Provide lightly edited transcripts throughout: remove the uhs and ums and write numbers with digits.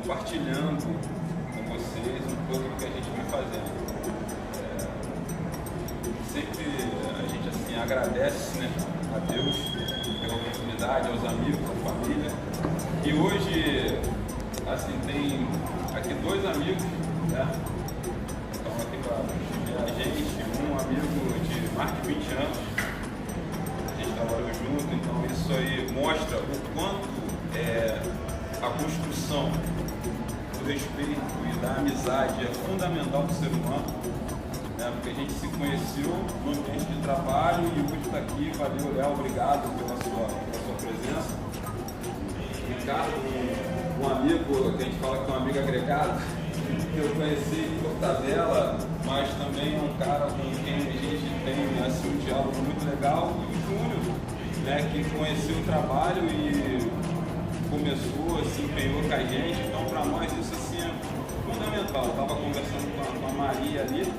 compartilhando com vocês um pouco do que a gente vem fazendo. Sempre a gente assim agradece, né, a Deus pela oportunidade, aos amigos, à família. E hoje assim tem aqui dois amigos, né? Estão aqui para ver a gente, um amigo de mais de 20 anos, a gente trabalhou junto, então isso aí mostra o quanto a construção do respeito e da amizade é fundamental para o ser humano, né? Porque a gente se conheceu no ambiente de trabalho e hoje está aqui. Valeu, Léo, obrigado pela sua presença. Ricardo, um amigo que a gente fala que é um amigo agregado, que eu conheci em Fortaleza, mas também é um cara com quem a gente tem assim, um diálogo muito legal. E o Júnior, né, que conheceu o trabalho e começou, se empenhou com a gente. Então, para nós, isso assim, é fundamental. Eu estava conversando com a Maria ali,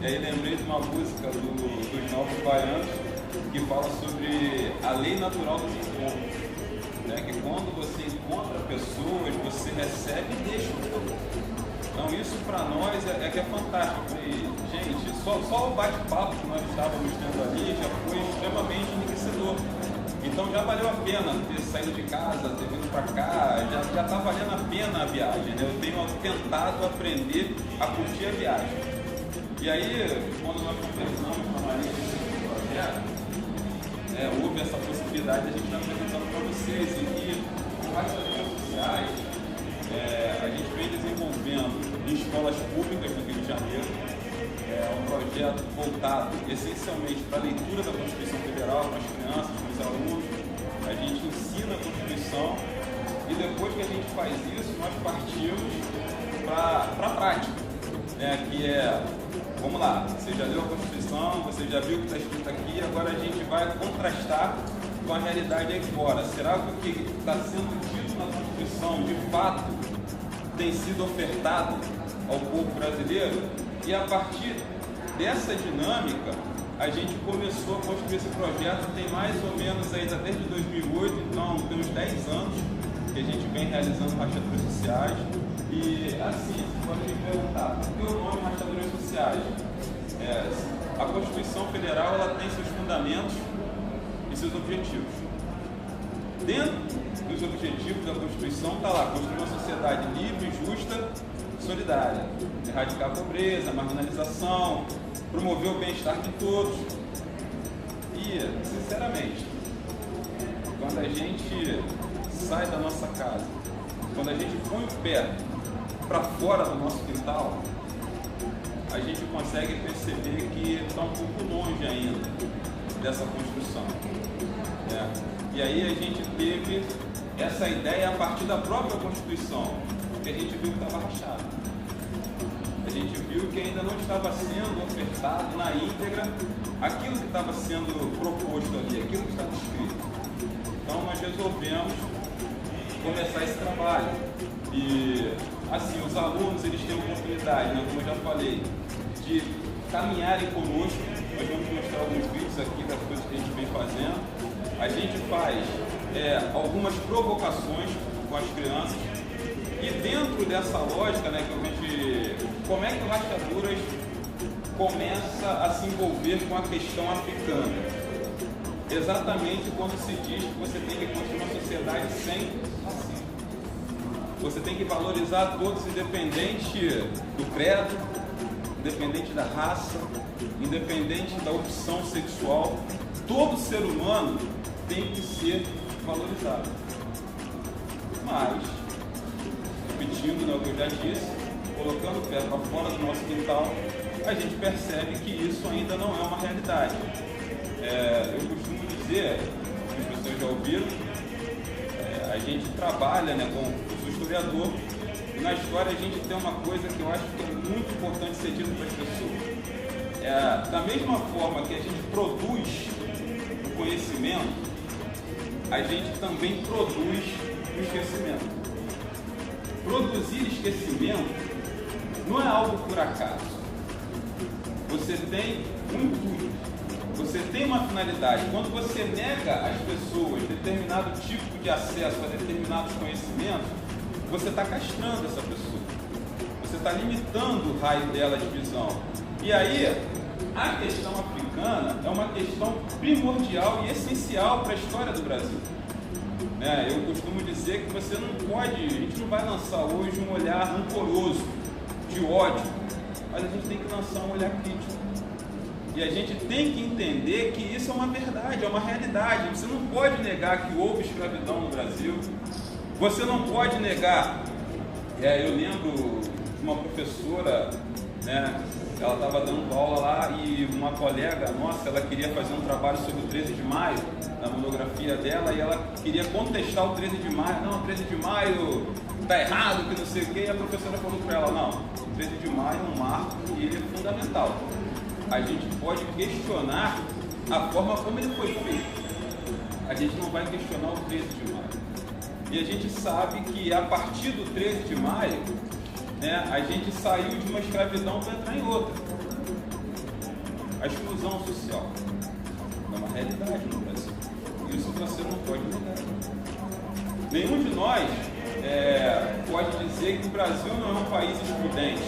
e aí lembrei de uma música dos Novos Baianos, que fala sobre a lei natural dos encontros, né? Que quando você encontra pessoas, você recebe e deixa o outro. Então isso para nós é que é fantástico. E, gente, só o bate-papo que nós estávamos tendo ali já foi extremamente enriquecedor. Então já valeu a pena ter saído de casa, ter vindo para cá, já está valendo a pena a viagem, né? Eu tenho tentado aprender a curtir a viagem. E aí, quando nós conversamos com a Maria desse projeto, houve essa possibilidade de a gente estar apresentando para vocês. E com as sociais, a gente vem desenvolvendo em escolas públicas do Rio de Janeiro um projeto voltado essencialmente para a leitura da Constituição Federal para as crianças, para os alunos. A gente ensina a Constituição e depois que a gente faz isso, nós partimos para a prática, né, que vamos lá, você já leu a Constituição, você já viu o que está escrito aqui, agora a gente vai contrastar com a realidade aí fora. Será que o que está sendo dito na Constituição, de fato, tem sido ofertado ao povo brasileiro? E a partir dessa dinâmica, a gente começou a construir esse projeto, tem mais ou menos aí desde 2008, então tem uns 10 anos que a gente vem realizando rachaduras sociais. E assim, você pode me perguntar, por que o nome rachaduras sociais? A Constituição Federal ela tem seus fundamentos e seus objetivos. Dentro dos objetivos da Constituição está lá, construir uma sociedade livre, justa, solidária, erradicar a pobreza, a marginalização, promover o bem-estar de todos. E, sinceramente, quando a gente sai da nossa casa, quando a gente põe o pé para fora do nosso quintal, a gente consegue perceber que está um pouco longe ainda dessa construção. E aí a gente teve essa ideia a partir da própria Constituição, porque a gente viu que estava rachado. A gente viu que ainda não estava sendo ofertado na íntegra aquilo que estava sendo proposto ali, aquilo que estava escrito. Então nós resolvemos começar esse trabalho. E assim, os alunos eles têm a oportunidade, né, como eu já falei, de caminharem conosco. Nós vamos mostrar alguns vídeos aqui das coisas que a gente vem fazendo. A gente faz algumas provocações com as crianças. E dentro dessa lógica, né, como é que o Rachaduras começa a se envolver com a questão africana? Exatamente quando se diz que você tem que construir uma sociedade sem racismo. Você tem que valorizar todos, independente do credo, independente da raça, independente da opção sexual. Todo ser humano tem que ser valorizado. Mas, repetindo, né, o que eu já disse, colocando o pé para fora do nosso quintal, a gente percebe que isso ainda não é uma realidade. Eu costumo dizer, as pessoas já ouviram, a gente trabalha, né, como historiador, e na história a gente tem uma coisa que eu acho que é muito importante ser dito para as pessoas. Da mesma forma que a gente produz o conhecimento, a gente também produz o esquecimento. Produzir esquecimento não é algo por acaso. Você tem um intuito, você tem uma finalidade. Quando você nega às pessoas determinado tipo de acesso a determinados conhecimentos, você está castrando essa pessoa. Você está limitando o raio dela de visão. E aí, a questão africana é uma questão primordial e essencial para a história do Brasil. Eu costumo dizer que você não pode, a gente não vai lançar hoje um olhar rancoroso, de ódio, mas a gente tem que lançar um olhar crítico. E a gente tem que entender que isso é uma verdade, é uma realidade. Você não pode negar que houve escravidão no Brasil. Você não pode negar. Eu lembro de uma professora, ela estava dando aula lá e uma colega nossa, ela queria fazer um trabalho sobre o 13 de maio, na monografia dela, e ela queria contestar o 13 de maio. Não, o 13 de maio está errado, que não sei o quê. E a professora falou para ela, não, o 13 de maio é um marco e ele é fundamental. A gente pode questionar a forma como ele foi feito. A gente não vai questionar o 13 de maio. E a gente sabe que a partir do 13 de maio, a gente saiu de uma escravidão para entrar em outra. A exclusão social é uma realidade no Brasil. Isso você não pode negar. Nenhum de nós pode dizer que o Brasil não é um país excludente,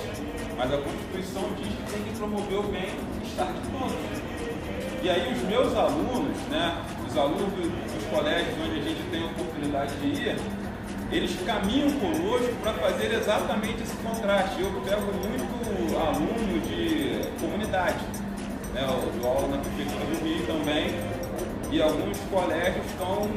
mas a Constituição diz que tem que promover o bem-estar de todos. E aí os meus alunos, os alunos dos colégios onde a gente tem a oportunidade de ir, eles caminham conosco para fazer exatamente esse contraste. Eu pego muito aluno de comunidade, eu dou aula na Prefeitura do Rio também, e alguns colégios estão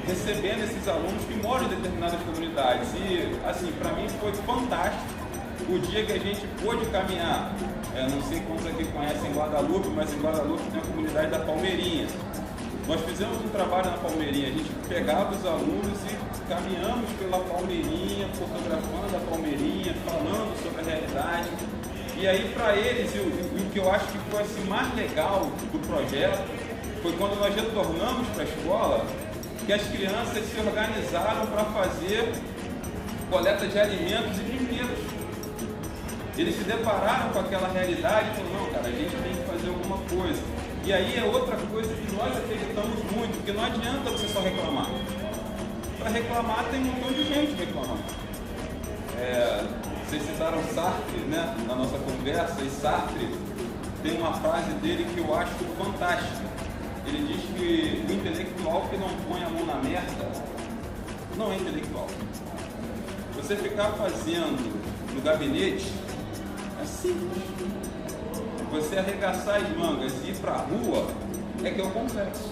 recebendo esses alunos que moram em determinadas comunidades. E, assim, para mim foi fantástico o dia que a gente pôde caminhar. Não sei quantos aqui conhecem Guadalupe, mas em Guadalupe tem a comunidade da Palmeirinha. Nós fizemos um trabalho na Palmeirinha, a gente pegava os alunos e caminhamos pela Palmeirinha, fotografando a Palmeirinha, falando sobre a realidade. E aí, para eles, o que eu acho que foi assim, mais legal do projeto foi quando nós retornamos para a escola, que as crianças se organizaram para fazer coleta de alimentos e brinquedos. Eles se depararam com aquela realidade e falaram, não, cara, a gente tem que fazer alguma coisa. E aí é outra coisa que nós acreditamos muito, porque não adianta você só reclamar. Para reclamar tem um montão de gente reclamando. Vocês citaram Sartre, na nossa conversa, e Sartre tem uma frase dele que eu acho fantástica. Ele diz que o intelectual que não põe a mão na merda não é intelectual. Você ficar fazendo no gabinete é simples. Você arregaçar as mangas e ir para a rua é que é o complexo.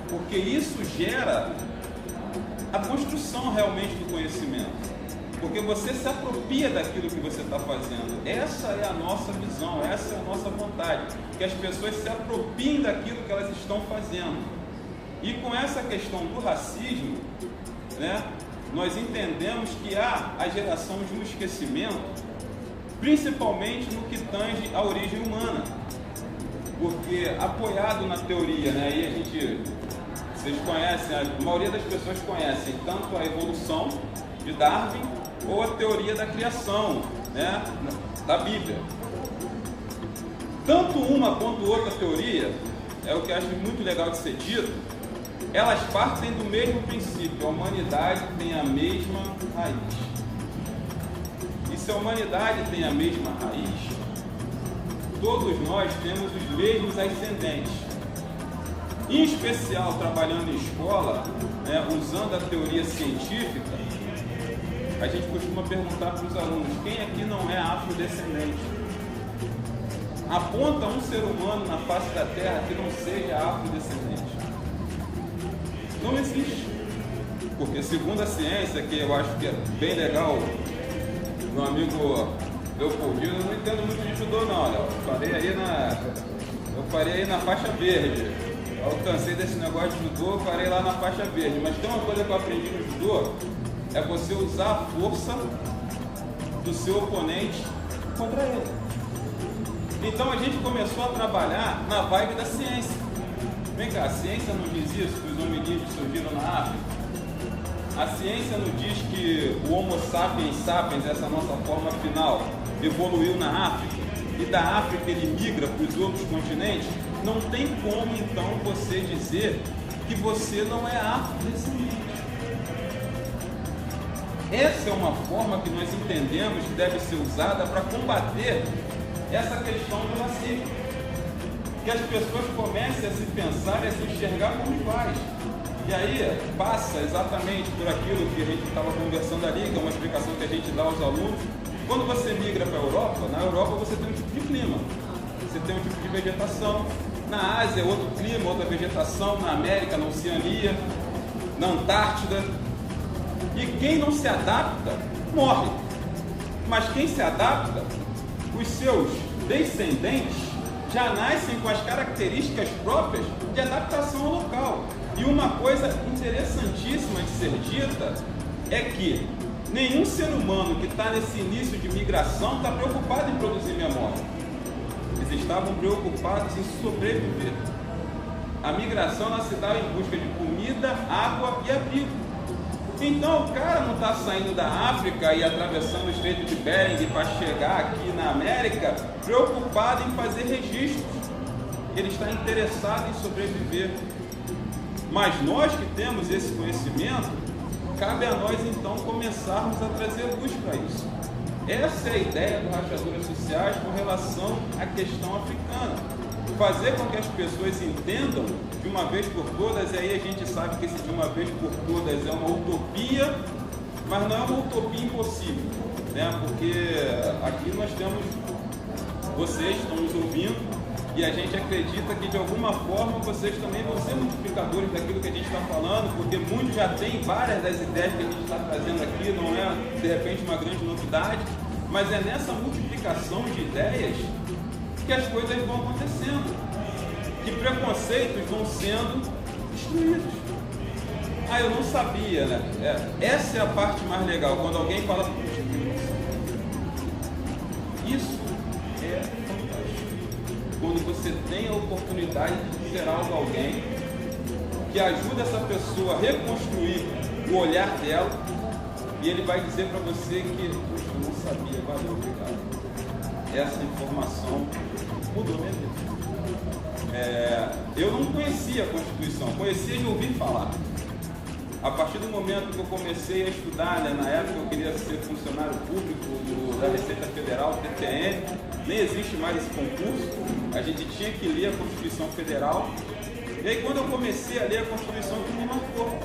Porque isso gera a construção realmente do conhecimento. Porque você se apropria daquilo que você está fazendo. Essa é a nossa visão, essa é a nossa vontade. Que as pessoas se apropriem daquilo que elas estão fazendo. E com essa questão do racismo, nós entendemos que há a geração de um esquecimento, principalmente no que tange à origem humana. Porque apoiado na teoria, e a gente, vocês conhecem, a maioria das pessoas conhecem tanto a evolução de Darwin ou a teoria da criação, da Bíblia. Tanto uma quanto outra teoria, é o que eu acho muito legal de ser dito, elas partem do mesmo princípio: a humanidade tem a mesma raiz. E se a humanidade tem a mesma raiz, todos nós temos os mesmos ascendentes. Em especial, trabalhando em escola, usando a teoria científica, a gente costuma perguntar para os alunos: quem aqui não é afrodescendente? Aponta um ser humano na face da Terra que não seja afrodescendente. Não existe. Porque segundo a ciência, que eu acho que é bem legal, meu amigo Leopoldino, eu não entendo muito de judô não, Léo. Eu parei aí na faixa verde. Eu cansei desse negócio de judô, eu parei lá na faixa verde. Mas tem uma coisa que eu aprendi no judô, é você usar a força do seu oponente contra ele. Então a gente começou a trabalhar na vibe da ciência. Vem cá, a ciência não diz isso, que os hominídeos surgiram na África? A ciência não diz que o Homo sapiens sapiens, essa nossa forma final, evoluiu na África? E da África ele migra para os outros continentes? Não tem como então você dizer que você não é afrodescendente. essa é uma forma que nós entendemos que deve ser usada para combater essa questão do racismo. Que as pessoas comecem a se pensar e a se enxergar como iguais. E aí passa exatamente por aquilo que a gente estava conversando ali, que é uma explicação que a gente dá aos alunos. Quando você migra para a Europa, na Europa você tem um tipo de clima, você tem um tipo de vegetação. Na Ásia é outro clima, outra vegetação. Na América, na Oceania, na Antártida. E quem não se adapta, morre. Mas quem se adapta, os seus descendentes já nascem com as características próprias de adaptação ao local. E uma coisa interessantíssima de ser dita é que nenhum ser humano que está nesse início de migração está preocupado em produzir memória. Eles estavam preocupados em sobreviver. A migração ela se dá em busca de comida, água e abrigo. Então o cara não está saindo da África e atravessando o Estreito de Bering para chegar aqui na América preocupado em fazer registros. Ele está interessado em sobreviver. Mas nós que temos esse conhecimento, cabe a nós então começarmos a trazer luz para isso. Essa é a ideia do Rachaduras Sociais com relação à questão africana. Fazer com que as pessoas entendam de uma vez por todas, e aí a gente sabe que esse de uma vez por todas é uma utopia, mas não é uma utopia impossível, né? Porque aqui nós temos, vocês estão nos ouvindo, e a gente acredita que de alguma forma vocês também vão ser multiplicadores daquilo que a gente está falando, porque muitos já têm várias das ideias que a gente está trazendo aqui, não é de repente uma grande novidade, mas é nessa multiplicação de ideias que as coisas vão acontecendo, que preconceitos vão sendo destruídos. Ah, eu não sabia, né? Essa é a parte mais legal, quando alguém fala, isso é fantástico. Quando você tem a oportunidade de dizer algo a alguém que ajuda essa pessoa a reconstruir o olhar dela, e ele vai dizer para você que, puxa, eu não sabia, valeu, obrigado. Essa informação mudou minha vida. Eu não conhecia a Constituição, conhecia de ouvir falar. A partir do momento que eu comecei a estudar, né, na época eu queria ser funcionário público da Receita Federal, TTN, nem existe mais esse concurso, a gente tinha que ler a Constituição Federal, e aí quando eu comecei a ler a Constituição, tudo me marcou.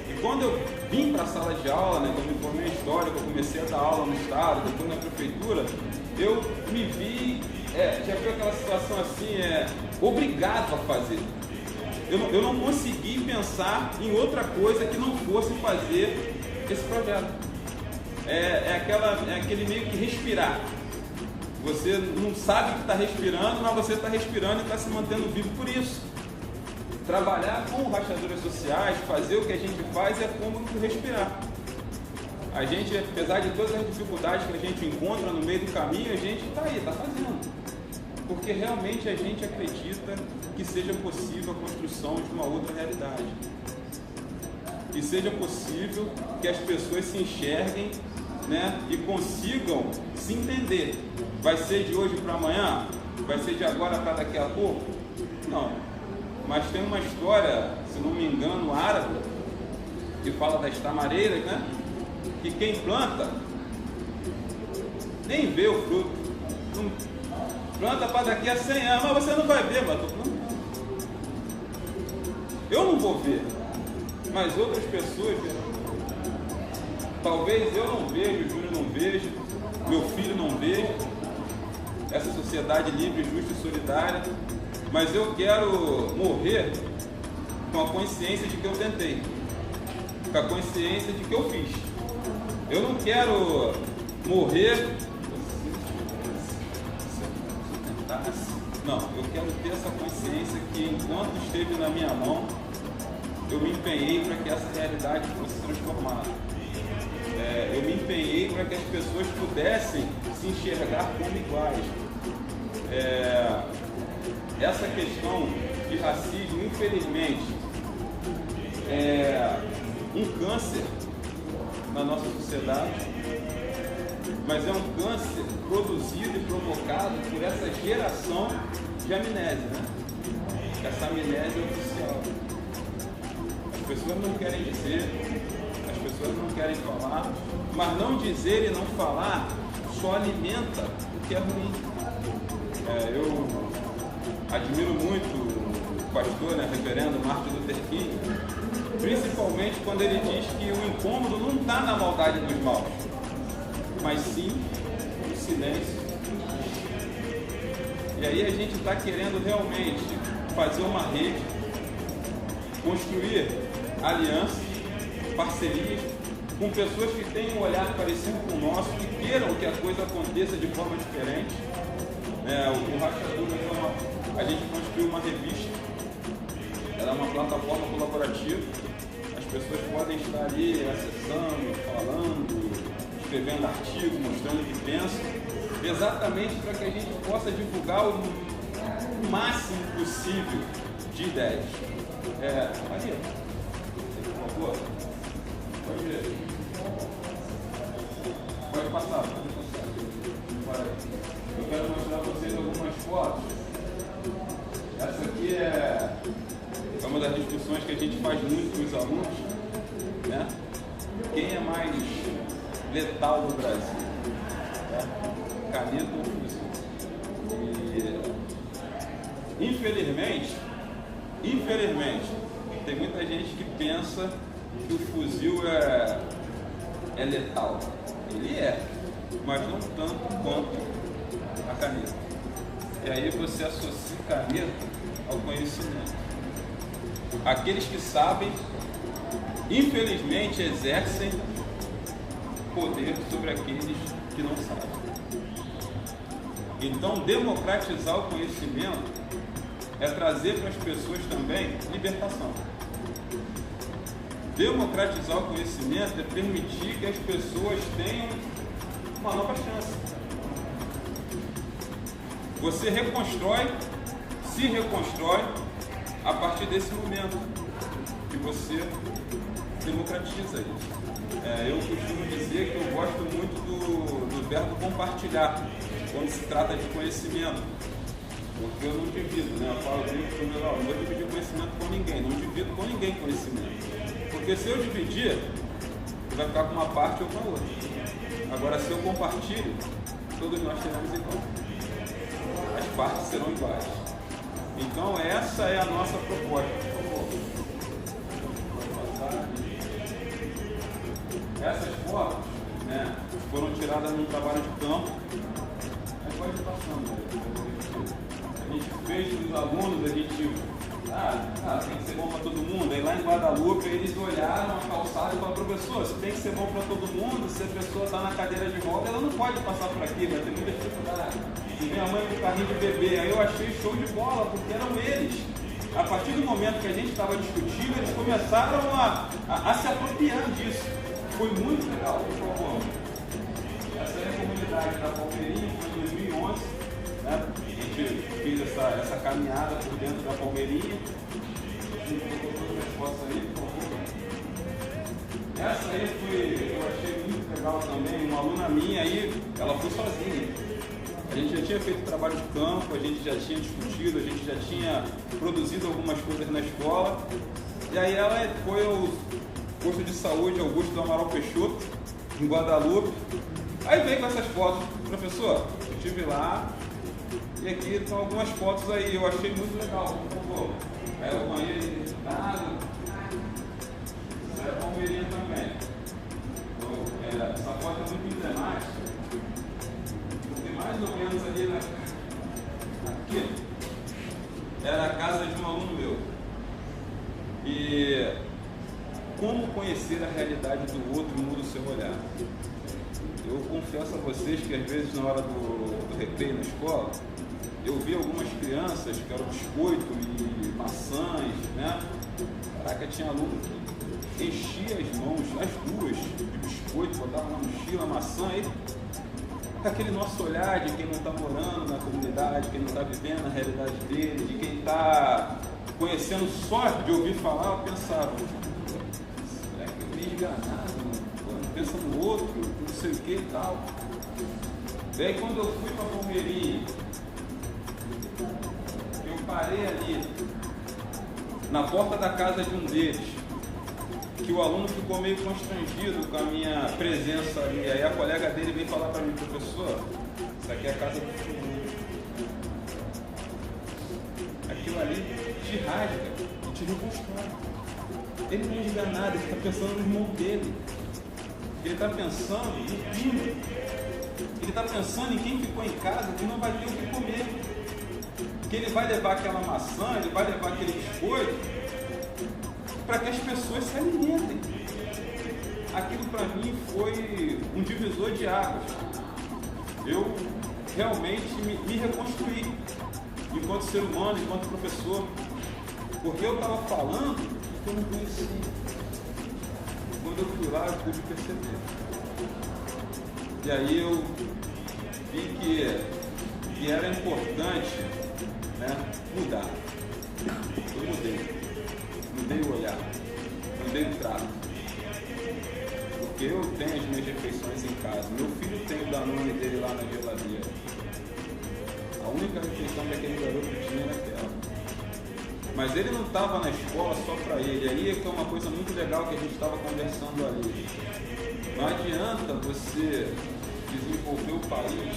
E quando eu vim para a sala de aula, né, quando eu me formei em História, que eu comecei a dar aula no Estado, depois na Prefeitura, eu me vi, já foi aquela situação assim, obrigado a fazer. Eu não consegui pensar em outra coisa que não fosse fazer esse projeto. É aquele meio que respirar. Você não sabe que está respirando, mas você está respirando e está se mantendo vivo por isso. Trabalhar com Rachaduras Sociais, fazer o que a gente faz é como respirar. A gente, apesar de todas as dificuldades que a gente encontra no meio do caminho, a gente está aí, está fazendo. Porque realmente a gente acredita que seja possível a construção de uma outra realidade. Que seja possível que as pessoas se enxerguem, né, e consigam se entender. Vai ser de hoje para amanhã? Vai ser de agora para daqui a pouco? Não. Mas tem uma história, se não me engano, árabe, que fala das tamareiras, né? Que quem planta nem vê o fruto. Não planta para daqui a 100 anos, mas você não vai ver, mas estou plantando. Eu não vou ver, mas outras pessoas verão. Talvez eu não veja, o Júlio não veja, meu filho não veja, essa sociedade livre, justa e solidária, mas eu quero morrer com a consciência de que eu tentei, com a consciência de que eu fiz. Eu não quero morrer. Não, eu quero ter essa consciência que enquanto esteve na minha mão, eu me empenhei para que essa realidade fosse transformada. Eu me empenhei para que as pessoas pudessem se enxergar como iguais. Essa questão de racismo, infelizmente, é um câncer na nossa sociedade, mas é um câncer produzido e provocado por essa geração de amnésia, né? Essa amnésia oficial. As pessoas não querem dizer, as pessoas pessoas não querem falar, mas não dizer e não falar só alimenta o que é ruim. Eu admiro muito o pastor, reverendo Martin Luther King, principalmente quando ele diz que o incômodo não está na maldade dos maus, mas sim no silêncio. E aí a gente está querendo realmente fazer uma rede, construir alianças, parcerias com pessoas que tenham um olhar parecido com o nosso, que queiram que a coisa aconteça de forma diferente. O Rachadura, a gente construiu uma revista, ela é uma plataforma colaborativa, as pessoas podem estar ali acessando, falando, escrevendo artigos, mostrando o que pensam, exatamente para que a gente possa divulgar o máximo possível de ideias. Maria, por favor, pode passar. Eu quero mostrar para vocês algumas fotos. Essa aqui é uma das discussões que a gente faz muito com os alunos, né? Quem é mais letal no Brasil? Caneta ou fuzil? E, infelizmente, tem muita gente que pensa que o fuzil é letal. Ele é, mas não tanto quanto a caneta. E aí você associa caneta ao conhecimento. Aqueles que sabem, infelizmente, exercem poder sobre aqueles que não sabem. Então, democratizar o conhecimento é trazer para as pessoas também libertação. Democratizar o conhecimento é permitir que as pessoas tenham uma nova chance. Você se reconstrói a partir desse momento que você democratiza isso. Eu costumo dizer que eu gosto muito do verbo compartilhar quando se trata de conhecimento, porque eu não divido, Eu falo muito para o meu aluno, não vou dividir conhecimento com ninguém, não divido com ninguém conhecimento, porque se eu dividir, vai ficar com uma parte ou com a outra. Agora, se eu compartilho, todos nós teremos igual. As partes serão iguais. Então, essa é a nossa proposta. Essas fotos, foram tiradas num trabalho de campo. Mas pode ir passando. A gente fez com os alunos, tem que ser bom para todo mundo. Aí lá em Guadalupe, eles olharam a calçada e falaram: professor, se tem que ser bom para todo mundo, se a pessoa está na cadeira de roda, ela não pode passar por aqui, vai ter muita dificuldade. E minha mãe com carrinho de bebê. Aí eu achei show de bola, porque eram eles. A partir do momento que a gente estava discutindo, eles começaram a se apropriar disso. Foi muito legal. Essa é a comunidade da Palmeirinha, foi em 2011. A gente fez essa caminhada por dentro da Palmeirinha. A gente colocou todas as fotos aí, por favor. Essa aí eu achei muito legal também. Uma aluna minha aí, ela foi sozinha. A gente já tinha feito trabalho de campo, a gente já tinha discutido, a gente já tinha produzido algumas coisas na escola. E aí ela foi ao posto de saúde Augusto do Amaral Peixoto, em Guadalupe. Aí veio com essas fotos: professor, eu estive lá e aqui estão algumas fotos aí, eu achei muito legal, por favor. Aí eu banheiro editado, isso é Palmeirinha também. Essa foto é muito emblemática. Tem mais ou menos ali aqui, era a casa de um aluno meu. E como conhecer a realidade do outro muda o seu olhar. Eu confesso a vocês que às vezes na hora do recreio na escola, eu vi algumas crianças que eram biscoito e maçãs, Caraca, tinha aluno que enchia as mãos, as duas, de biscoito, botava na mochila, maçã, e com aquele nosso olhar de quem não está morando na comunidade, quem não está vivendo a realidade dele, de quem está conhecendo só de ouvir falar, eu pensava: será que eu me enganado? Pensa no outro, não sei o que e tal. E aí quando eu fui para a Palmeirinha, eu parei ali na porta da casa de um deles que o aluno ficou meio constrangido com a minha presença ali. Aí a colega dele veio falar para mim: professor, isso aqui é a casa do futuro. Aquilo ali te rasga e te reconstrói. Ele não liga nada, ele está pensando no irmão dele. Ele está pensando no primo. Ele está pensando em quem ficou em casa que não vai ter o que comer. Que ele vai levar aquela maçã, ele vai levar aquele biscoito para que as pessoas se alimentem. Aquilo para mim foi um divisor de águas. Eu realmente me reconstruí enquanto ser humano, enquanto professor, porque eu estava falando que eu não conhecia. Quando eu fui lá, eu pude perceber. E aí eu vi que era importante, né, mudar. Eu mudei o olhar, mudei o trato. Porque eu tenho as minhas refeições em casa. Meu filho tem o Danone dele lá na geladeira. A única refeição que aquele garoto tinha era aquela. Mas ele não estava na escola só para ele. Aí é que é uma coisa muito legal que a gente estava conversando ali. Não adianta você desenvolver o país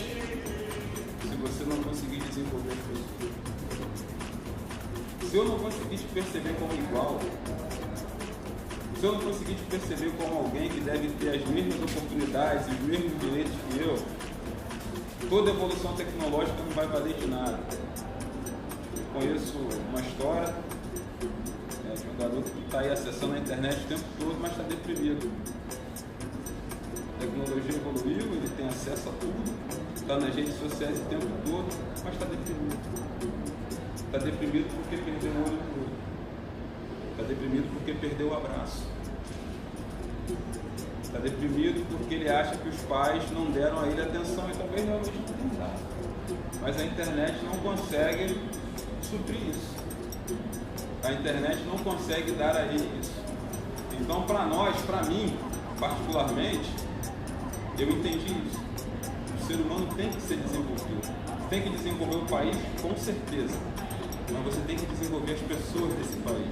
se você não conseguir desenvolver as pessoas. Se eu não conseguir te perceber como igual, se eu não conseguir te perceber como alguém que deve ter as mesmas oportunidades, os mesmos direitos que eu, toda evolução tecnológica não vai valer de nada. Eu conheço uma história de um garoto que está aí acessando a internet o tempo todo, mas está deprimido. A tecnologia evoluiu, ele tem acesso a tudo, está nas redes sociais o tempo todo, mas está deprimido. Está deprimido porque perdeu o olho no olho. Está deprimido porque perdeu o abraço. Está deprimido porque ele acha que os pais não deram a ele atenção e talvez realmente não tenham dado. Mas a internet não consegue suprir isso. A internet não consegue dar a ele isso. Então, para nós, para mim, particularmente, eu entendi isso. O ser humano tem que ser desenvolvido. Tem que desenvolver o país, com certeza. Mas você tem que desenvolver as pessoas desse país.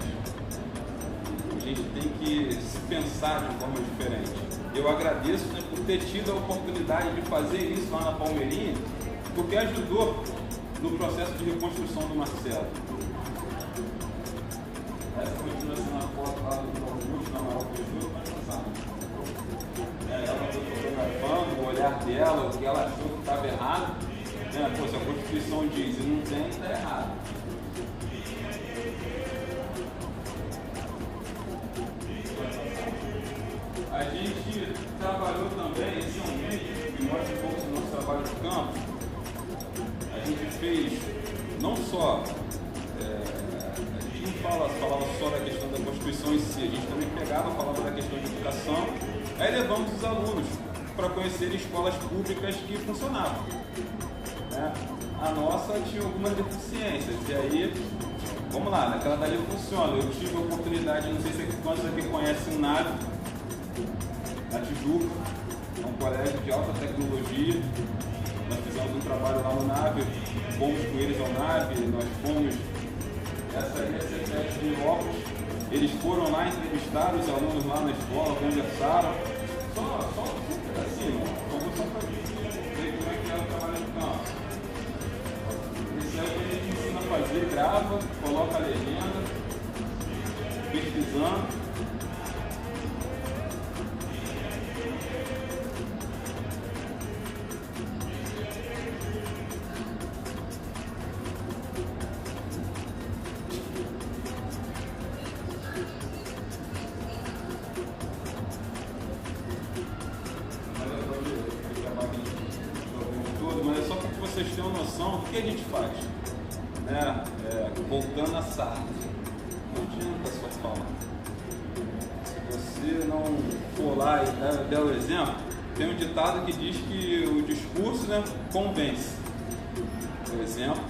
A gente tem que se pensar de forma diferente. Eu agradeço, né, por ter tido a oportunidade de fazer isso lá na Palmeirinha, porque ajudou no processo de reconstrução do Marcelo. Essa continua sendo a foto lá do Augusto, na maior pessoa, mas passada. Ela fotografando, o olhar dela, o que ela achou que estava errado. Pô, se a Constituição diz e não tem, está errado. A gente trabalhou também, esse é um vídeo que mostra um pouco do nosso trabalho de campo. A gente fez não só, a gente não falava só da questão da Constituição em si, a gente também falava da questão de educação, aí levamos os alunos para conhecer escolas públicas que funcionavam. Né? A nossa tinha algumas deficiências, e aí, vamos lá, naquela dali funciona. Eu tive a oportunidade, não sei se quantos aqui conhecem o NAVE, na Tijuca, é um colégio de alta tecnologia. Nós fizemos um trabalho lá no NAVE, fomos com eles ao NAVE, nós fomos, essa aí é a CETES de Óculos, eles foram lá entrevistar os alunos lá na escola, conversaram, só um pedacinho, vamos só para ver como é que é o trabalho de campo. Isso aí a gente ensina a fazer, grava, coloca a legenda, pesquisando. Mas é só para que vocês tenham noção do que a gente faz, né? Voltando a Sartre, não adianta só falar. Se você não for lá e der o exemplo, tem um ditado que diz que o discurso, né, convence. Por exemplo,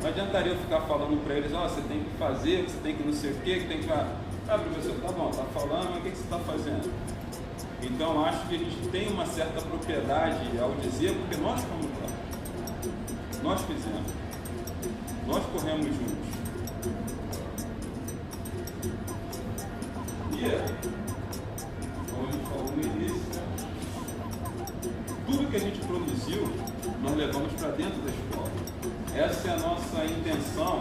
não adiantaria eu ficar falando para eles: você tem que fazer, você tem que não sei o que tem que... professor, tá bom, tá falando, mas o que você está fazendo? Então, acho que a gente tem uma certa propriedade ao dizer, porque nós fomos lá. Nós fizemos. Nós corremos juntos. dentro da escola. Essa é a nossa intenção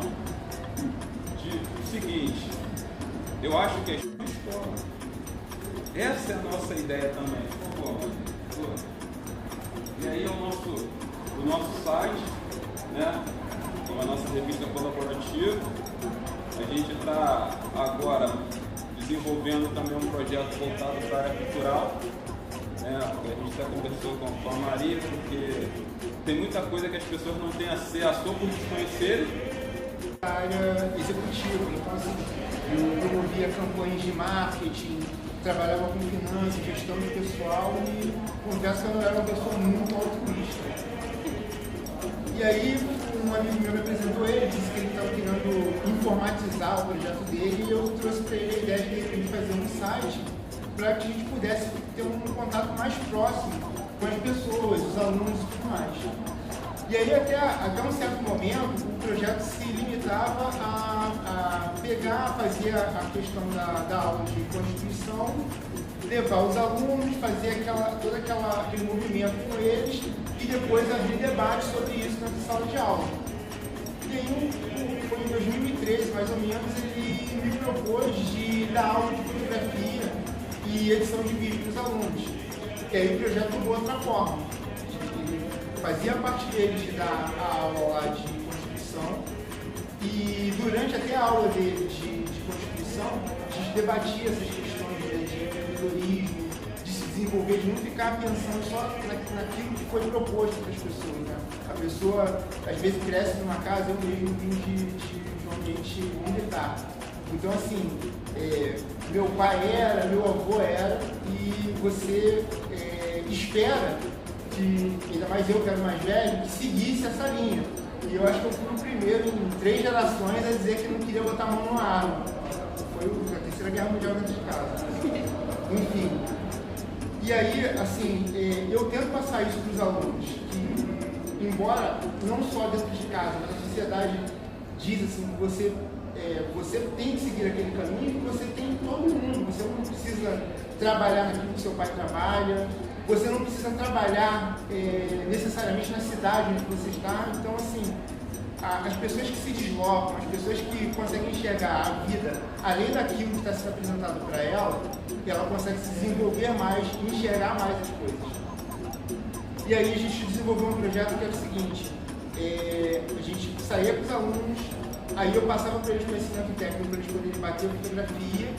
de o seguinte, eu acho que é escola. Essa é a nossa ideia também. E aí é o nosso site, né? A nossa revista colaborativa. A gente está agora desenvolvendo também um projeto voltado para a área cultural. A gente já conversou com a Maria, porque tem muita coisa que as pessoas não têm acesso ou por desconhecerem. A área executiva, então assim, eu promovia campanhas de marketing, trabalhava com finanças, gestão de pessoal e confesso que eu era uma pessoa muito altruísta. E aí um amigo meu me apresentou ele, disse que ele estava querendo informatizar o projeto dele e eu trouxe para ele a ideia de fazer um site para que a gente pudesse ter um contato mais próximo com as pessoas, os alunos e tudo mais. E aí até um certo momento o projeto se limitava a fazer a questão da aula de Constituição, levar os alunos, fazer todo aquele movimento com eles e depois abrir debate sobre isso na sala de aula. E aí, foi em 2013, mais ou menos, ele me propôs de dar aula de fotografia e edição de vídeo para os alunos. E aí o projeto tomou outra forma. Ele fazia parte dele de dar a aula lá de Constituição e durante até a aula dele de Constituição, a gente debatia essas questões de empreendedorismo, de se desenvolver, de não ficar pensando só naquilo que foi proposto para as pessoas, né? A pessoa, às vezes, cresce numa casa, eu mesmo vim de um ambiente militar. Então, assim, meu pai era, meu avô era, e você espera que, ainda mais eu que era mais velho, que seguisse essa linha. E eu acho que eu fui o primeiro em 3 gerações a dizer que não queria botar a mão numa arma. Foi a Terceira Guerra Mundial dentro de casa. Enfim. E aí, assim, eu tento passar isso para os alunos, que, embora não só dentro de casa, mas a sociedade diz assim, que você tem que seguir aquele caminho, que você tem todo mundo, você não precisa trabalhar naquilo que seu pai trabalha, você não precisa trabalhar necessariamente na cidade onde você está. Então, assim, as pessoas que se deslocam, as pessoas que conseguem enxergar a vida além daquilo que está sendo apresentado para ela consegue se desenvolver mais e enxergar mais as coisas. E aí a gente desenvolveu um projeto que é o seguinte, a gente saía com os alunos, aí eu passava para eles conhecimento técnico para eles poderem bater a fotografia,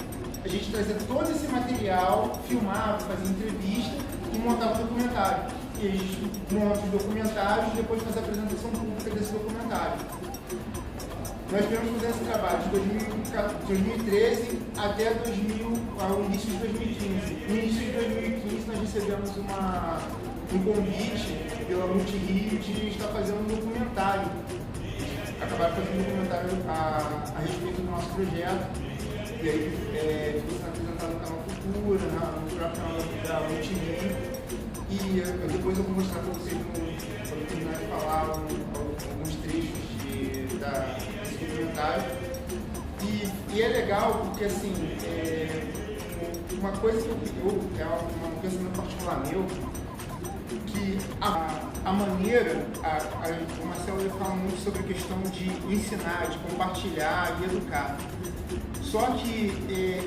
a gente trazia todo esse material, filmava, fazia entrevista e montava um documentário. E a gente monta os documentários e depois faz a apresentação pública desse documentário. Nós tivemos fazer esse trabalho de 2013 até ao início de 2015. No início de 2015 nós recebemos um convite pela Multirio de estar fazendo um documentário. Acabaram fazendo um documentário a respeito do nosso projeto. E aí foi apresentado no canal Cultura, no próprio canal da Multirio. E depois eu vou mostrar para vocês, quando terminar de falar, alguns trechos desse documentário. E é legal porque, assim, uma coisa que é um pensamento particular meu, que a maneira, o Marcelo fala muito sobre a questão de ensinar, de compartilhar e educar. Só que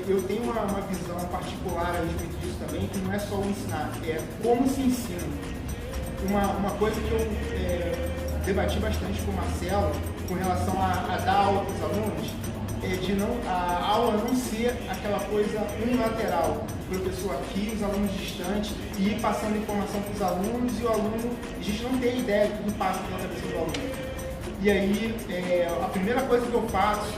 eu tenho uma visão particular a respeito disso também, que não é só o ensinar, é como se ensina. Uma coisa que eu debati bastante com o Marcelo, com relação a dar aula para os alunos, é de a aula não ser aquela coisa unilateral, o professor aqui, os alunos distantes, e ir passando informação para os alunos e o aluno, a gente não tem ideia do que passa pela cabeça do aluno. E aí, a primeira coisa que eu faço,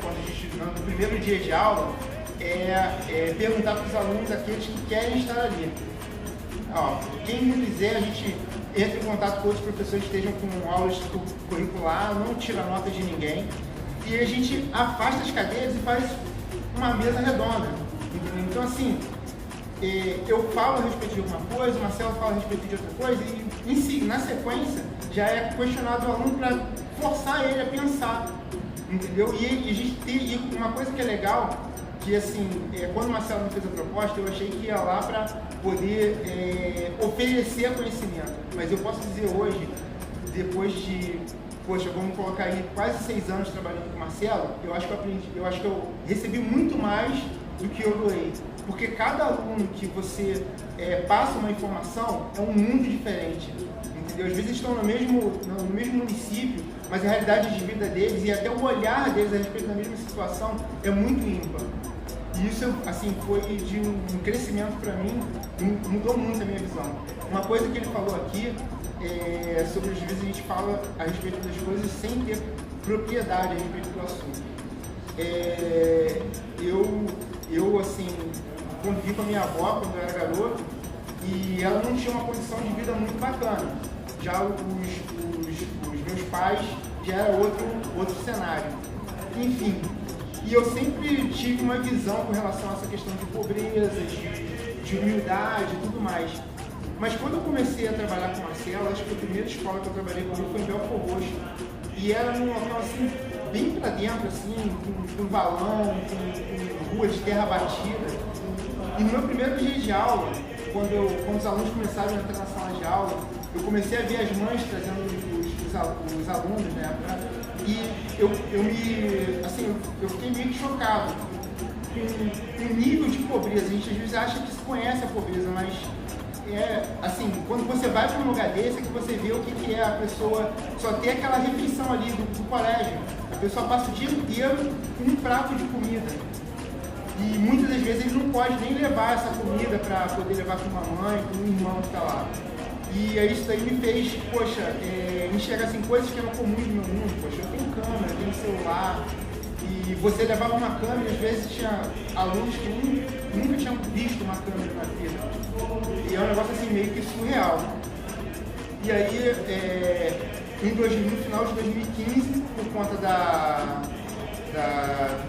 quando a gente, no primeiro dia de aula, é perguntar para os alunos, aqueles que querem estar ali. Quem não quiser, a gente entra em contato com outros professores que estejam com aulas curricular, não tira nota de ninguém, e a gente afasta as cadeiras e faz uma mesa redonda. Entendeu? Então, assim, eu falo a respeito de alguma coisa, o Marcelo fala a respeito de outra coisa, e na sequência já é questionado o aluno para forçar ele a pensar. Entendeu? E a gente tem uma coisa que é legal, que assim, quando o Marcelo me fez a proposta, eu achei que ia lá para poder oferecer conhecimento. Mas eu posso dizer hoje, depois de, poxa, vamos colocar aí quase 6 anos trabalhando com o Marcelo, eu acho que eu recebi muito mais do que eu doei. Porque cada aluno que você passa uma informação é um mundo diferente, entendeu? Às vezes eles estão no mesmo município, mas a realidade de vida deles e até o olhar deles a respeito da mesma situação é muito ímpar. E isso, assim, foi de um crescimento para mim, mudou muito a minha visão. Uma coisa que ele falou aqui é sobre, às vezes, a gente fala a respeito das coisas sem ter propriedade a respeito do assunto. Eu, assim, convivi com a minha avó quando eu era garoto e ela não tinha uma condição de vida muito bacana. Já os meus pais já era outro cenário. Enfim, e eu sempre tive uma visão com relação a essa questão de pobreza, de humildade e tudo mais. Mas quando eu comecei a trabalhar com o Marcelo, acho que a primeira escola que eu trabalhei com ele foi em Belfort Roxo. E era num local assim, bem pra dentro, assim, com valão, com rua de terra batida. E no meu primeiro dia de aula, quando os alunos começaram a entrar na sala de aula, eu comecei a ver as mães trazendo os alunos, né? E eu fiquei meio que chocado com o nível de pobreza. A gente às vezes acha que se conhece a pobreza, mas assim, quando você vai para um lugar desse é que você vê o que é a pessoa só ter aquela refeição ali do colégio. A pessoa passa o dia inteiro com um prato de comida. E muitas das vezes ele não pode nem levar essa comida para poder levar para uma mãe, para um irmão que está lá. E aí isso daí me fez, poxa, enxergar assim, coisas que eram comuns no meu mundo. Poxa, eu tenho câmera, eu tenho celular. E você levava uma câmera, às vezes tinha alunos que nunca tinham visto uma câmera na vida. E é um negócio assim meio que surreal. E aí, no final de 2015, por conta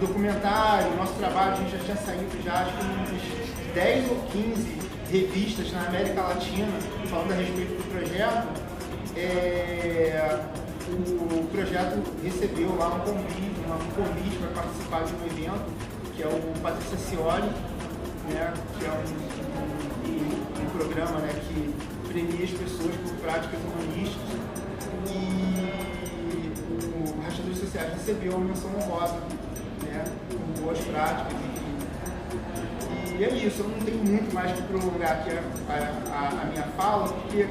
do documentário, nosso trabalho, a gente já tinha saído acho que uns 10 ou 15 revistas na América Latina falando a respeito do projeto. O projeto recebeu lá um convite para participar de um evento, que é o Patrícia Cioli, né, que é um programa, né, que premia as pessoas por práticas humanísticas. E o Rastreadores Sociais recebeu uma menção honrosa, né, com boas práticas. E é isso, eu não tenho muito mais que prolongar aqui a minha fala, porque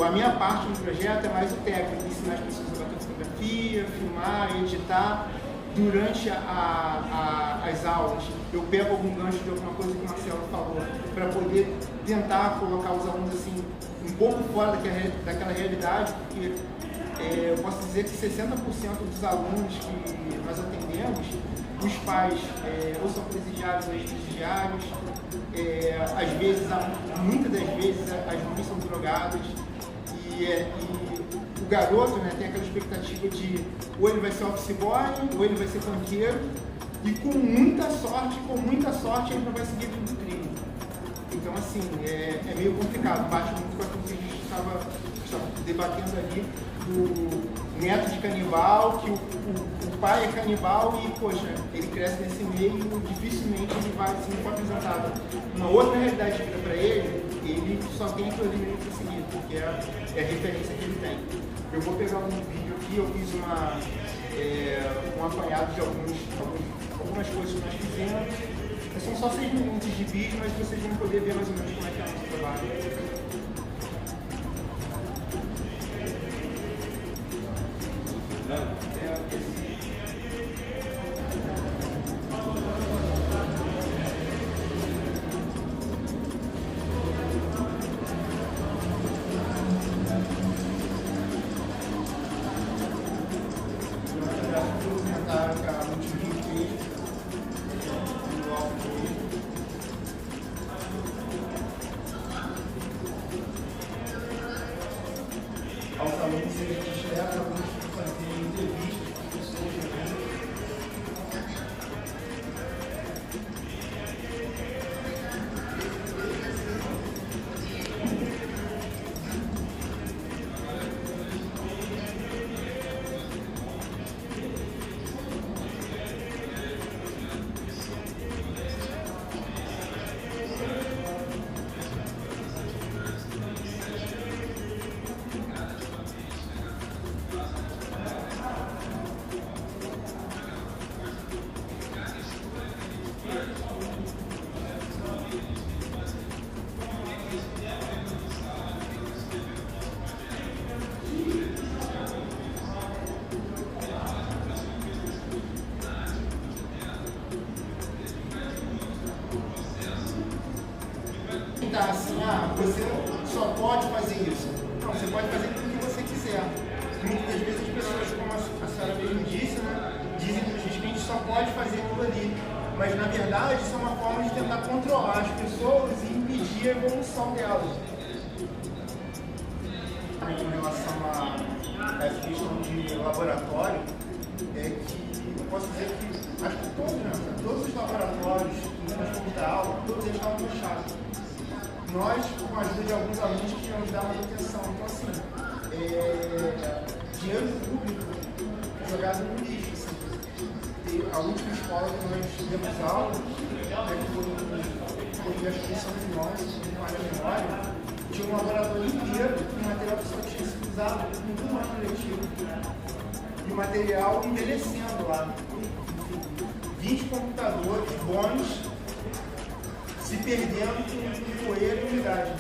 a minha parte do projeto é mais o técnico, ensinar as pessoas a bater fotografia, filmar, editar. Durante as aulas, eu pego algum gancho de alguma coisa que o Marcelo falou, para poder tentar colocar os alunos assim, um pouco fora daquela realidade, porque eu posso dizer que 60% dos alunos que nós atendemos, os pais ou são presidiários ou ex-presidiários, muitas das vezes as mães são drogadas, e o garoto, né, tem aquela expectativa de ou ele vai ser office boy, ou ele vai ser funkeiro, e com muita sorte ele não vai seguir tudo crime. Então, assim, é meio complicado, bate muito com aquilo que a gente estava debatendo ali, do neto de canibal, que o pai é canibal e, poxa, ele cresce nesse meio e dificilmente ele vai assim, for apresentado uma outra realidade de vida para ele só tem aquilo ali para seguir, porque é a referência que ele tem. Eu vou pegar um vídeo aqui, eu fiz um apanhado de algumas coisas que nós fizemos. São só 6 minutos de vídeo, mas vocês vão poder ver mais ou menos como é que é o nosso trabalho. limitar assim, você só pode fazer isso. Não, você pode fazer tudo o que você quiser. Muitas das vezes as pessoas, como a senhora mesmo disse, né, dizem pra gente que a gente só pode fazer aquilo ali. Mas na verdade isso é uma forma de tentar controlar as pessoas e impedir a evolução delas. Em relação a essa questão de laboratório, é que eu posso dizer que acho que todos os laboratórios que nós fomos dar aula, todos eles estavam fechados. Nós, com a ajuda de alguns alunos, que tínhamos dar manutenção. Então, assim, dinheiro público jogado no lixo. Assim. A última escola que nós demos aula, que foi a instituição de nós, de memória, tinha um laboratório inteiro, com material que só tinha sido usado em um ano letivo. E o material envelhecendo lá. 20 computadores bons se perdendo com poeira e umidade.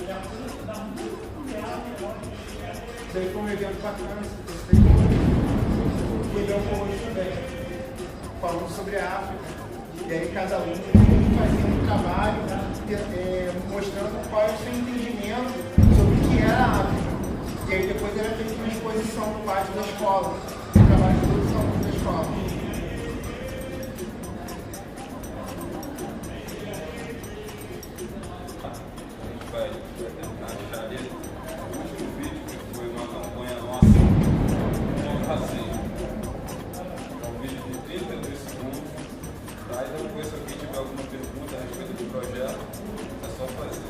Isso aí foi um evento bacana, foi hoje também, falando sobre a África. E aí cada um fazia um trabalho mostrando qual é o seu entendimento sobre o que era a África. E aí depois era feita uma exposição no pátio da escola, um trabalho de produção da escola. Vai tentar achar ali o último vídeo, que foi uma campanha nossa de racismo. É um vídeo de 32 segundos. Tá? Então, depois, se alguém tiver alguma pergunta a respeito do projeto, é só fazer.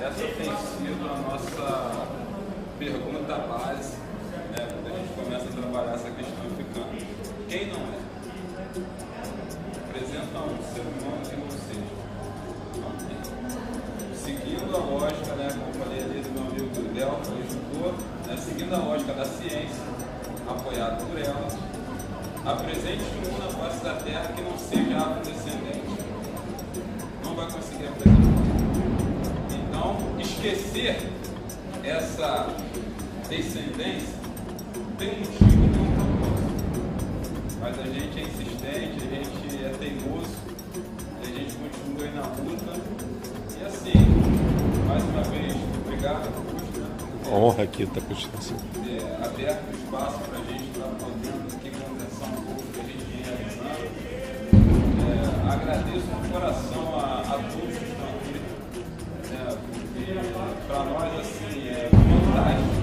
Essa tem sido a nossa pergunta base, né, quando a gente começa a trabalhar essa questão africana. Quem não é? Apresenta um ser humano que não seja. Não tem. Seguindo a lógica, né, como eu falei ali do meu amigo Del, que ajudou, né, seguindo a lógica da ciência, apoiado por ela, apresente um na face da terra que não seja afrodescendente. Não vai conseguir apresentar. Então, esquecer essa descendência tem um motivo, tem um propósito. Mas a gente é insistente, a gente é teimoso, a gente continua aí na luta. E assim, mais uma vez, obrigado, Augusto. A honra aqui está continuando assim. Aberto o espaço para a gente estar podendo aqui conversar um pouco que a gente vem realizando. Agradeço de coração a todos que estão aqui. Para nós, assim, é fantástico.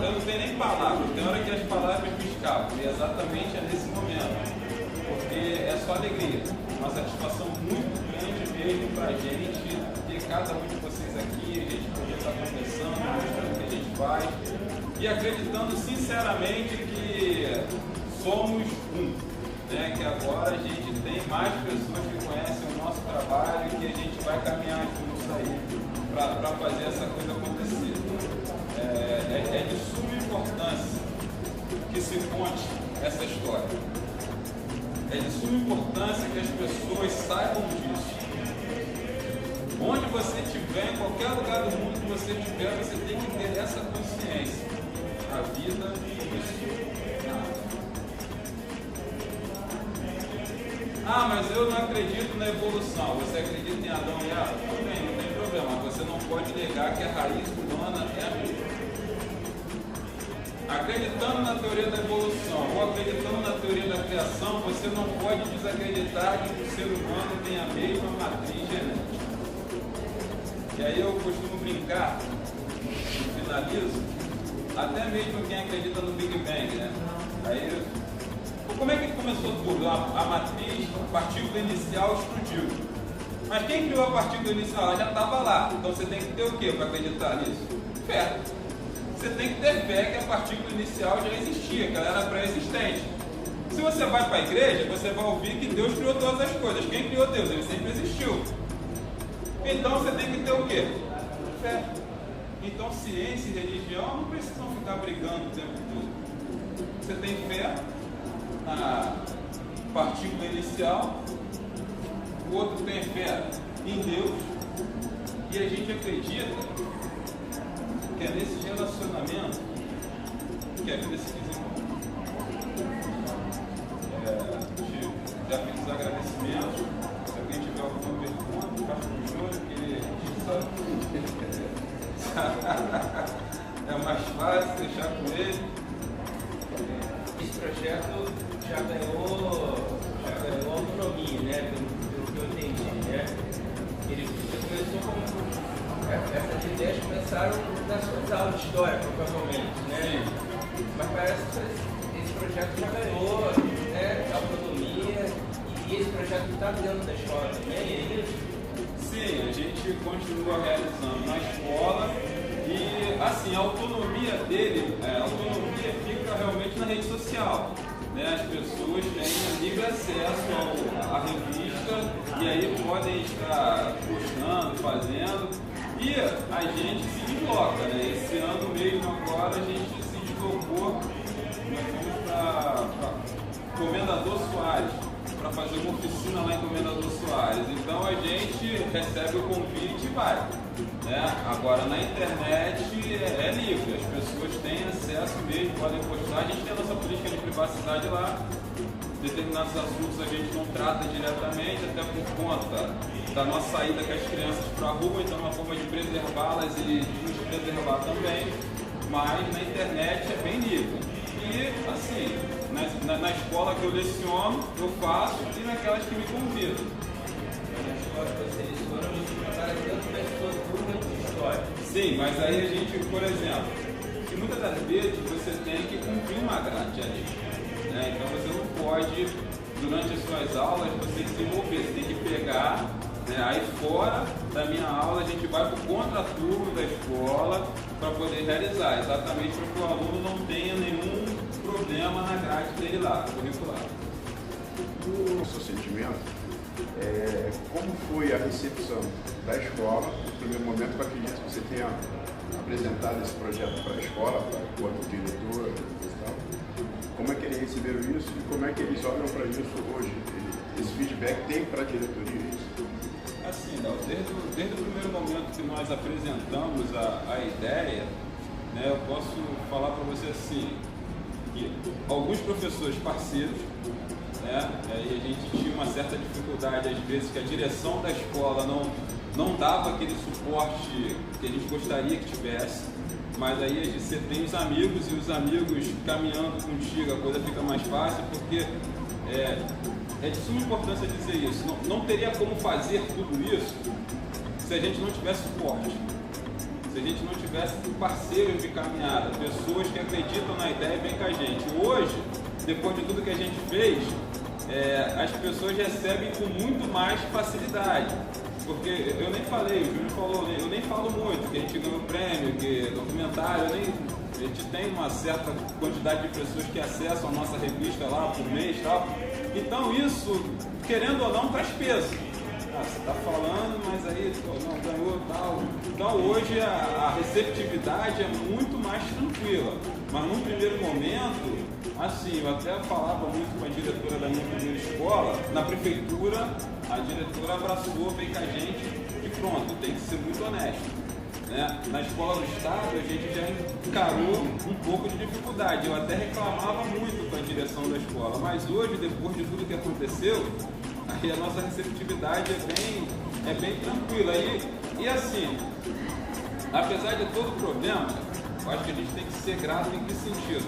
Eu não tenho nem palavras, tem hora que as palavras me escapam, e exatamente é nesse momento, porque é só alegria, uma satisfação muito grande mesmo para a gente ter cada um de vocês aqui, a gente poder estar conversando, mostrando o que a gente faz, e acreditando sinceramente que somos um, né? Que agora a gente tem mais pessoas que conhecem o nosso trabalho e que a gente vai caminhar juntos aí para fazer essa coisa acontecer. É de suma importância que se conte essa história. É de suma importância que as pessoas saibam disso. Onde você estiver, em qualquer lugar do mundo que você estiver, você tem que ter essa consciência. A vida começou. Ah, mas eu não acredito na evolução. Você acredita em Adão e Eva? Tudo bem, não tem problema. Você não pode negar que a raiz humana é a mesma. Acreditando na teoria da evolução ou acreditando na teoria da criação, você não pode desacreditar de que o ser humano tem a mesma matriz genética. E aí eu costumo brincar, finalizo, até mesmo quem acredita no Big Bang, né? Aí, como é que começou tudo? A matriz, a partícula inicial explodiu. Mas quem criou a partícula inicial? Ela já estava lá. Então você tem que ter o quê para acreditar nisso? Fé. Você tem que ter fé que a partícula inicial já existia, que ela era pré-existente. Se você vai para a igreja, você vai ouvir que Deus criou todas as coisas. Quem criou Deus? Ele sempre existiu. Então você tem que ter o quê? Fé. Então ciência e religião não precisam ficar brigando o tempo todo. Você tem fé na partícula inicial, o outro tem fé em Deus, e a gente acredita que é nesse relacionamento que a vida se desenvolve. Já fiz os agradecimentos. Se alguém tiver alguma pergunta, faça um júri, que é mais fácil deixar com ele. Esse projeto já ganhou autonomia, né? Pelo que eu entendi, né? Ele começou como essas ideias começaram nas suas aulas de história, provavelmente, né? Mas parece que esse projeto já ganhou, né, autonomia, e esse projeto está dentro da escola também, é isso? Sim, a gente continua realizando na escola e, assim, a autonomia dele, a autonomia fica realmente na rede social. Né? As pessoas têm livre acesso à revista e aí podem estar postando, fazendo. E a gente se desloca, né? Esse ano mesmo agora a gente se deslocou, nós fomos para Comendador Soares, para fazer uma oficina lá em Comendador Soares. Então a gente recebe o convite e vai. Né? Agora na internet é livre, as pessoas têm acesso mesmo, podem postar. A gente tem a nossa política de privacidade lá. Determinados assuntos a gente não trata diretamente, até por conta da nossa saída com as crianças para a rua, então é uma forma de preservá-las e de nos preservar também, mas na internet é bem livre. E assim, na escola que eu leciono, eu faço, e naquelas que me convidam. Na escola que você leciona, você trabalha dentro da sua turma de história. Sim, mas aí a gente, por exemplo, que muitas das vezes você tem que cumprir uma grade ali. Né? Então você não pode, durante as suas aulas, você desenvolver, você tem que pegar, né? Aí fora da minha aula a gente vai para o contraturno da escola para poder realizar, exatamente para que o aluno não tenha nenhum problema na grade dele lá, curricular. O seu sentimento, como foi a recepção da escola? No primeiro momento, eu acredito que você tenha apresentado esse projeto para a escola, enquanto diretor e tal. Como é que eles receberam isso e como é que eles olham para isso hoje? Esse feedback tem para a diretoria isso? Assim, desde o primeiro momento que nós apresentamos a ideia, né, eu posso falar para você assim, que alguns professores parceiros, né, e a gente tinha uma certa dificuldade às vezes que a direção da escola não dava aquele suporte que a gente gostaria que tivesse. Mas aí você tem os amigos e os amigos caminhando contigo, a coisa fica mais fácil, porque é de suma importância dizer isso. Não teria como fazer tudo isso se a gente não tivesse suporte, se a gente não tivesse parceiros de caminhada, pessoas que acreditam na ideia e vêm com a gente. Hoje, depois de tudo que a gente fez, as pessoas recebem com muito mais facilidade. Porque eu nem falei, o Júnior falou, eu nem falo muito, que a gente ganhou prêmio, que documentário, a gente tem uma certa quantidade de pessoas que acessam a nossa revista lá por mês e tal. Então isso, querendo ou não, traz peso. Você está falando, mas aí não ganhou tal. Então hoje a receptividade é muito mais tranquila. Mas num primeiro momento, assim, eu até falava muito com a diretora da minha primeira escola, na prefeitura, a diretora abraçou, veio com a gente e pronto, tem que ser muito honesto. Né? Na escola do estado a gente já encarou um pouco de dificuldade, eu até reclamava muito com a direção da escola, mas hoje, depois de tudo que aconteceu, aí a nossa receptividade é bem tranquila. E assim, apesar de todo o problema, eu acho que a gente tem que ser grato em que sentido?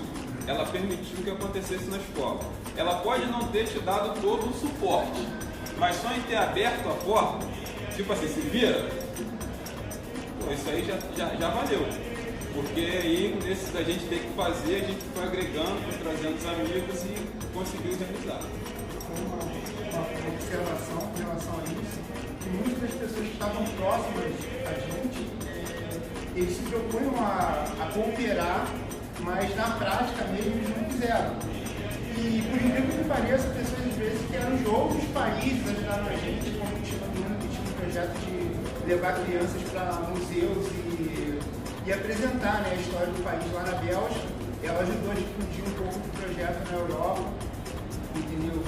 ela permitiu que acontecesse na escola. Ela pode não ter te dado todo o suporte, mas só em ter aberto a porta, tipo assim, se vira, pô, isso aí já valeu. Porque aí, nesses a gente tem que fazer, a gente foi agregando, foi trazendo os amigos e conseguiu realizar. Uma observação com relação a isso, que muitas das pessoas que estavam próximas a gente, eles se propunham a cooperar, mas na prática mesmo eles não fizeram. E por incrível que pareça, pessoas às vezes que eram de outros países ajudaram a gente, como tinha um projeto de levar crianças para museus e apresentar, né, a história do país lá na Bélgica. Ela ajudou a difundir um pouco do projeto na Europa, entendeu?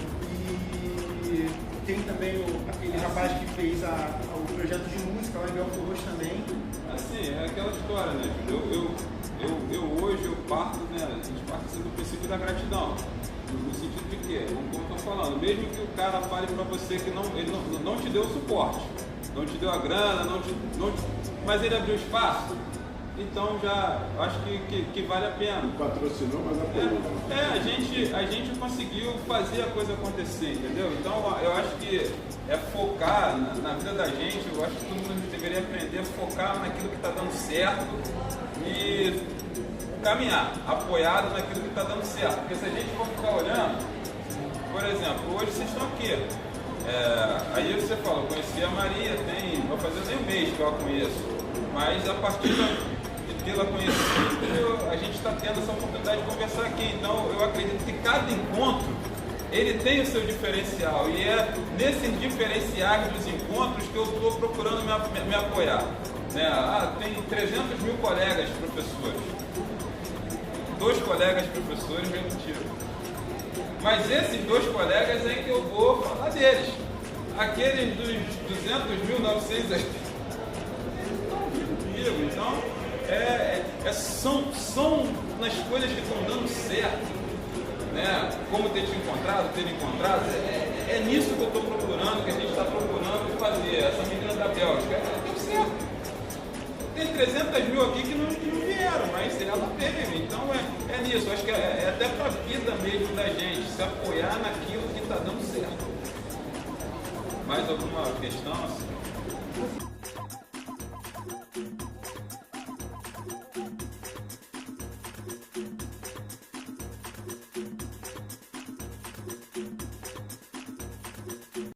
E tem também aquele rapaz que fez o projeto de música lá em Belfort Roxo também. Assim, é aquela história, né? Eu hoje eu parto, né? A gente parte assim, do princípio da gratidão. No sentido de que, como eu estou falando, mesmo que o cara fale para você que ele não te deu o suporte, não te deu a grana, mas ele abriu espaço, então já acho que vale a pena. Patrocinou, mas apoiou. A gente conseguiu fazer a coisa acontecer, entendeu? Então eu acho que é focar na vida da gente. Eu acho que todo mundo deveria aprender a focar naquilo que está dando certo e caminhar, apoiado naquilo que está dando certo. Porque se a gente for ficar olhando, por exemplo, hoje vocês estão aqui. Aí você fala, eu conheci a Maria, vai fazer nem um mês que eu a conheço, mas a partir de tê-la conhecido, a gente está tendo essa oportunidade de conversar aqui. Então eu acredito que cada encontro ele tem o seu diferencial, e é nesses diferenciais dos encontros que eu estou procurando me apoiar, né? Tem 300 mil colegas professores, 2 colegas professores vêm contigo, mas esses 2 colegas é que eu vou falar deles. Aqueles dos 200.900 estão vindo comigo. Então são nas coisas que estão dando certo, né? Como ter te encontrado, é nisso que eu estou procurando, que a gente está procurando fazer. Essa menina da Bélgica, deu certo. Tem 300 mil aqui que não vieram, mas ela teve. Então é nisso. Acho que é até para a vida mesmo da gente, se apoiar naquilo que está dando certo. Mais alguma questão?